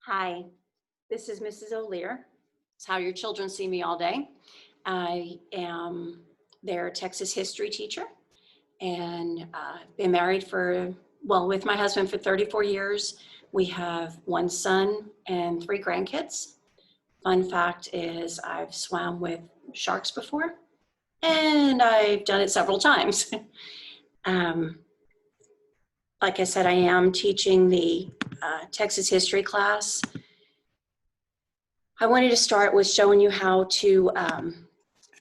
Hi, this is Mrs. Olier. It's how your children see me all day. I am their Texas history teacher and been married with my husband for 34 years. We have one son and three grandkids. Fun fact is I've swam with sharks before and I've done it several times. um, like I said, I am teaching the Texas history class. I wanted to start with showing you how to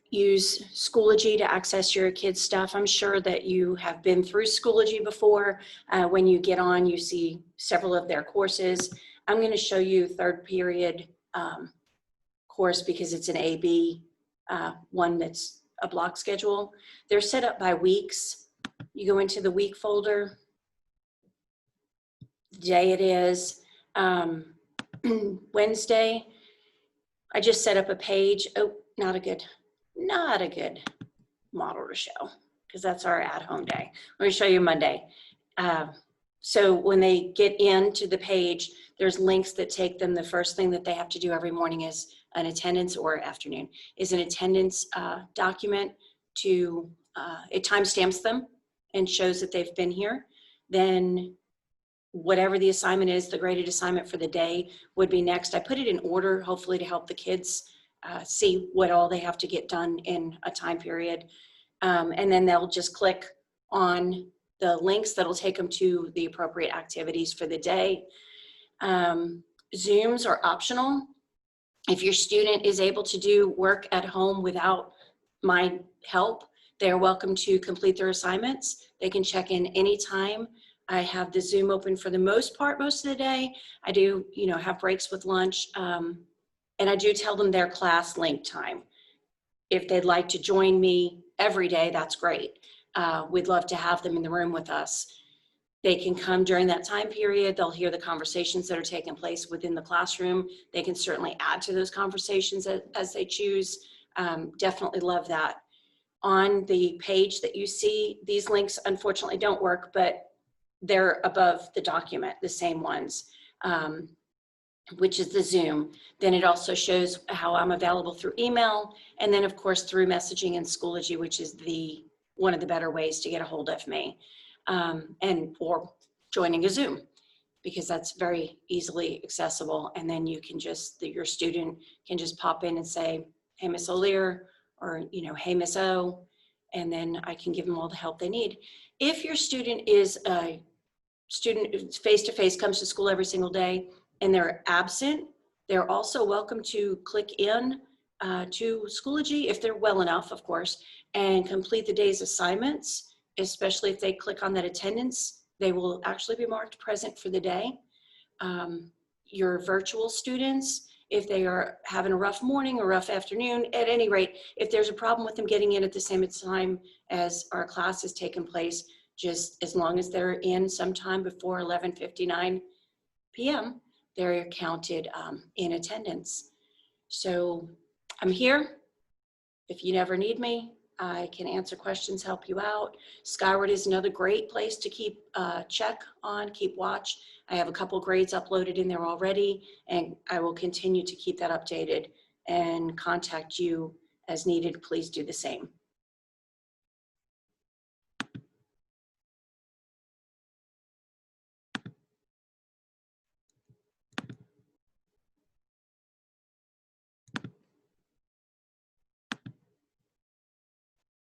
use Schoology to access your kids' stuff. I'm sure that you have been through Schoology before. When you get on, you see several of their courses. I'm going to show you third period course because it's an AB, one that's a block schedule. They're set up by weeks. You go into the week folder, the day it is, Wednesday. I just set up a page. Oh, not a good model to show because that's our at-home day. Let me show you Monday. So when they get into the page, there's links that take them. The first thing that they have to do every morning is an attendance, or afternoon, is an attendance document to, it timestamps them and shows that they've been here. Then whatever the assignment is, the graded assignment for the day would be next. I put it in order, hopefully to help the kids see what all they have to get done in a time period. And then they'll just click on the links that'll take them to the appropriate activities for the day. Zooms are optional. If your student is able to do work at home without my help, they're welcome to complete their assignments. They can check in anytime. I have the Zoom open for the most part most of the day. I do, have breaks with lunch. And I do tell them their class link time. If they'd like to join me every day, that's great. We'd love to have them in the room with us. They can come during that time period. They'll hear the conversations that are taking place within the classroom. They can certainly add to those conversations as they choose. Definitely love that. On the page that you see, these links unfortunately don't work, but they're above the document, the same ones, which is the Zoom. Then it also shows how I'm available through email, and then of course through messaging and Schoology, which is one of the better ways to get a hold of me, or joining a Zoom, because that's very easily accessible. And then you can your student can just pop in and say, hey, Miss Olier, or, hey, Miss O, and then I can give them all the help they need. If your student is a student face-to-face, comes to school every single day, and they're absent, they're also welcome to click in to Schoology, if they're well enough, of course, and complete the day's assignments, especially if they click on that attendance. They will actually be marked present for the day. Your virtual students, if they are having a rough morning or rough afternoon, at any rate, if there's a problem with them getting in at the same time as our class is taking place, just as long as they're in sometime before 11:59 p.m., they're counted in attendance. So I'm here. If you never need me, I can answer questions, help you out. Skyward is another great place to keep check on, keep watch. I have a couple grades uploaded in there already, and I will continue to keep that updated and contact you as needed. Please do the same.